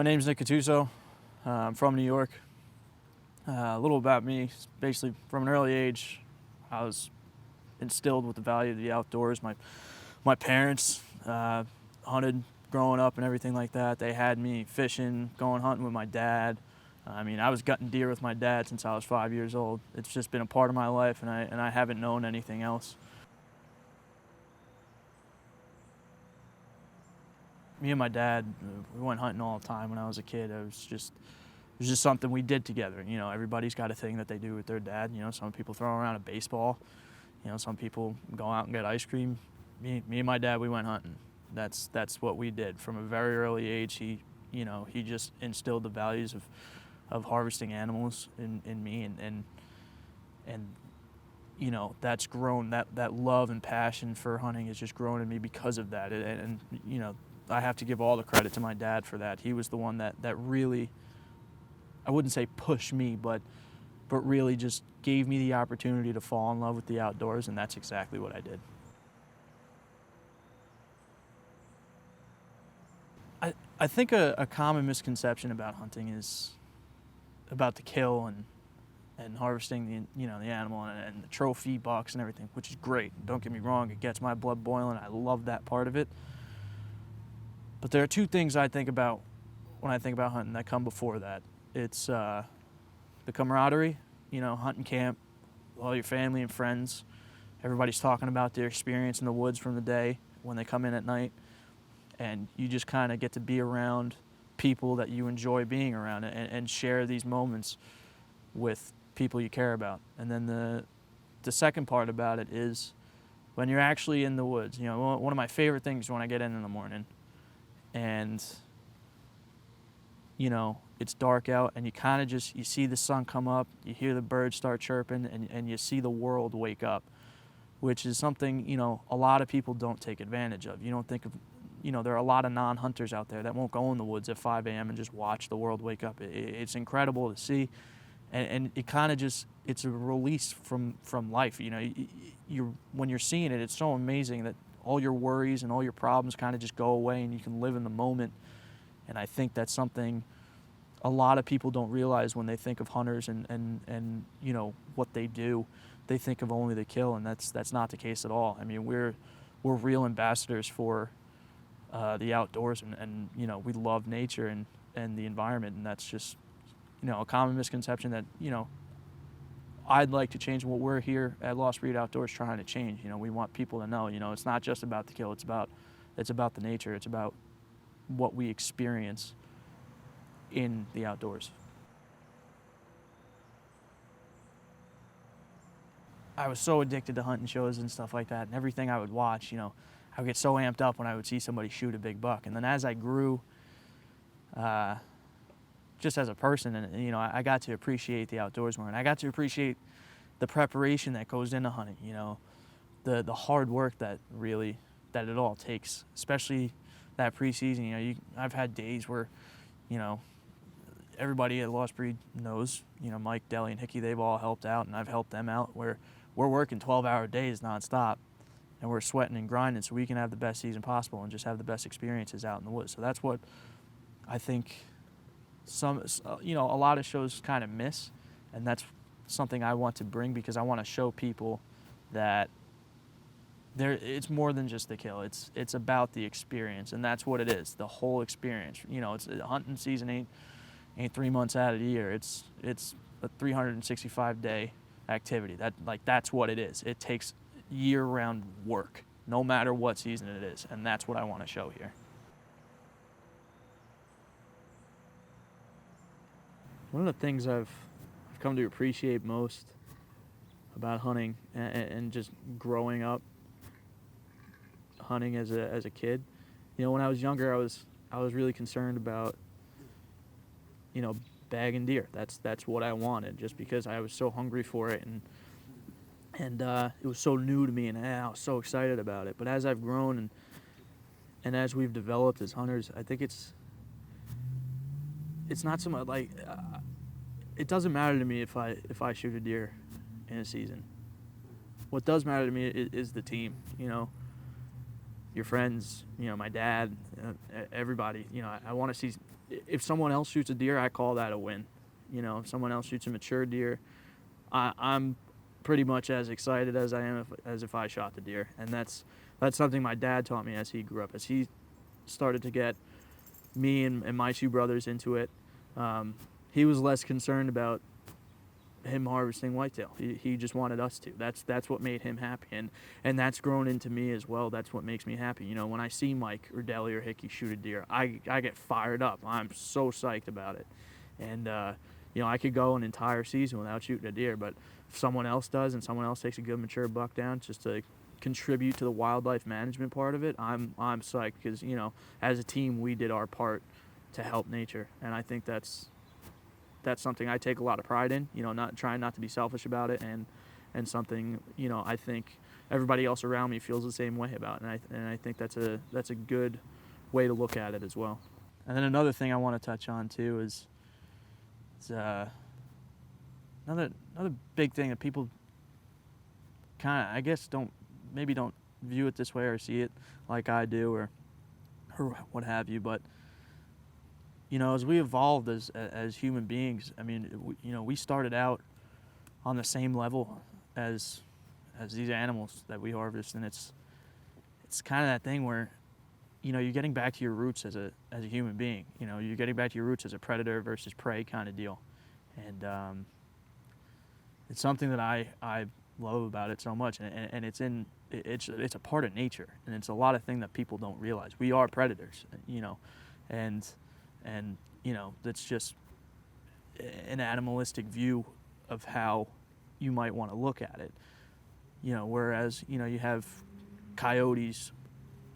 name's Gattuso. I'm from New York. A little about me, basically from an early age, I was instilled with the value of the outdoors. My parents hunted growing up and everything like that. They had me fishing, going hunting with my dad. I mean, I was gutting deer with my dad since I was 5 years old. It's just been a part of my life, and I haven't known anything else. Me and my dad, we went hunting all the time when I was a kid. It was just something we did together. You know, everybody's got a thing that they do with their dad. You know, some people throw around a baseball. You know, some people go out and get ice cream. Me and my dad, we went hunting. That's what we did from a very early age. He just instilled the values of harvesting animals in me, and you know, that's grown. That love and passion for hunting has just grown in me because of that. And you know, I have to give all the credit to my dad for that. He was the one that really, I wouldn't say push me, but really just gave me the opportunity to fall in love with the outdoors, and that's exactly what I did. I think a common misconception about hunting is about the kill and harvesting the animal and the trophy bucks and everything, which is great. Don't get me wrong, it gets my blood boiling. I love that part of it. But there are two things I think about when I think about hunting that come before that. It's the camaraderie, you know, hunting camp, all your family and friends. Everybody's talking about their experience in the woods from the day when they come in at night. And you just kind of get to be around people that you enjoy being around and share these moments with people you care about. And then the second part about it is when you're actually in the woods. You know, one of my favorite things when I get in the morning and, you know, it's dark out and you kind of you see the sun come up, you hear the birds start chirping, and you see the world wake up, which is something, you know, a lot of people don't take advantage of. You don't think of, you know, there are a lot of non-hunters out there that won't go in the woods at 5 a.m. and just watch the world wake up. It's incredible to see, and it kind of it's a release from life. You know, when you're seeing it, it's so amazing that all your worries and all your problems kind of just go away and you can live in the moment. And I think that's something a lot of people don't realize when they think of hunters and you know, what they do. They think of only the kill, and that's not the case at all. I mean, we're real ambassadors for the outdoors, and you know, we love nature and the environment, and that's just, you know, a common misconception that, you know, I'd like to change. What we're here at Lost Breed Outdoors trying to change. You know, we want people to know, you know, it's not just about the kill, it's about the nature, it's about what we experience in the outdoors. I was so addicted to hunting shows and stuff like that, and everything I would watch, you know, I would get so amped up when I would see somebody shoot a big buck. And then as I grew, just as a person, and you know, I got to appreciate the outdoors more, and I got to appreciate the preparation that goes into hunting. You know, the hard work that it all takes, especially that preseason. You know, I've had days where, you know, everybody at Lost Breed knows, you know, Mike, Deli, and Hickey, they've all helped out, and I've helped them out, where we're working 12-hour days nonstop, and we're sweating and grinding so we can have the best season possible and just have the best experiences out in the woods. So that's what I think you know, a lot of shows kind of miss, and that's something I want to bring, because I want to show people that it's more than just the kill. It's about the experience, and that's what it is, the whole experience. You know, it's hunting season ain't 3 months out of the year. It's a 365-day activity. That's what it is. It takes year-round work, no matter what season it is, and that's what I want to show here. One of the things I've come to appreciate most about hunting and just growing up hunting as a kid, you know, when I was younger, I was really concerned about, you know, bagging deer. That's what I wanted, just because I was so hungry for it, and it was so new to me, and I was so excited about it. But as I've grown and as we've developed as hunters, I think it's not so much like it doesn't matter to me if I shoot a deer in a season. What does matter to me is the team. You know, your friends. You know, my dad. Everybody. You know, I want to see if someone else shoots a deer, I call that a win. You know, if someone else shoots a mature deer, I'm pretty much as excited as I am as if I shot the deer. And that's something my dad taught me as he grew up. As he started to get me and my two brothers into it, he was less concerned about him harvesting whitetail. He just wanted us to. That's what made him happy, and that's grown into me as well. That's what makes me happy. You know, when I see Mike or Deli or Hickey shoot a deer, I get fired up. I'm so psyched about it, and you know, I could go an entire season without shooting a deer, but if someone else does and someone else takes a good mature buck down just to contribute to the wildlife management part of it, I'm psyched, because, you know, as a team we did our part to help nature, and I think that's something I take a lot of pride in, you know, not trying not to be selfish about it, and something, you know, I think everybody else around me feels the same way about it, and I think that's a good way to look at it as well. And then another thing I want to touch on too is another big thing that people kind of, I guess, don't view it this way or see it like I do, or what have you, but you know, as we evolved as human beings, I mean, you know, we started out on the same level as these animals that we harvest, and it's kind of that thing where, you know, you're getting back to your roots as a human being. You know, you're getting back to your roots as a predator versus prey kind of deal, and it's something that I love about it so much, and it's a part of nature, and it's a lot of things that people don't realize. We are predators, you know, and you know, that's just an animalistic view of how you might want to look at it. You know, whereas, you know, you have coyotes,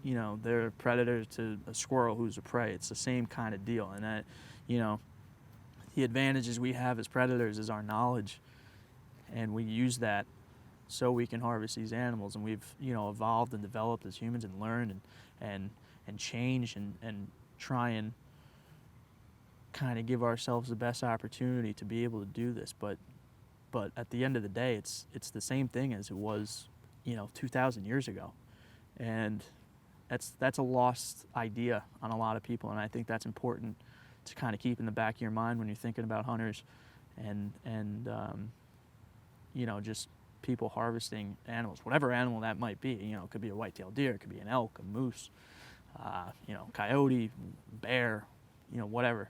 you know, they're predators to a squirrel who's a prey. It's the same kind of deal, and that, you know, the advantages we have as predators is our knowledge, and we use that so we can harvest these animals, and we've, you know, evolved and developed as humans and learned and changed and try and kind of give ourselves the best opportunity to be able to do this, but at the end of the day, it's the same thing as it was, you know, 2,000 years ago, and that's a lost idea on a lot of people, and I think that's important to kind of keep in the back of your mind when you're thinking about hunters and you know, just people harvesting animals, whatever animal that might be. You know, it could be a white-tailed deer, it could be an elk, a moose, you know, coyote, bear, you know, whatever.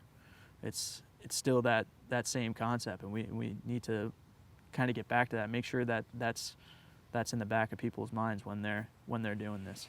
It's still that same concept, and we need to kind of get back to that. Make sure that that's in the back of people's minds when they're doing this.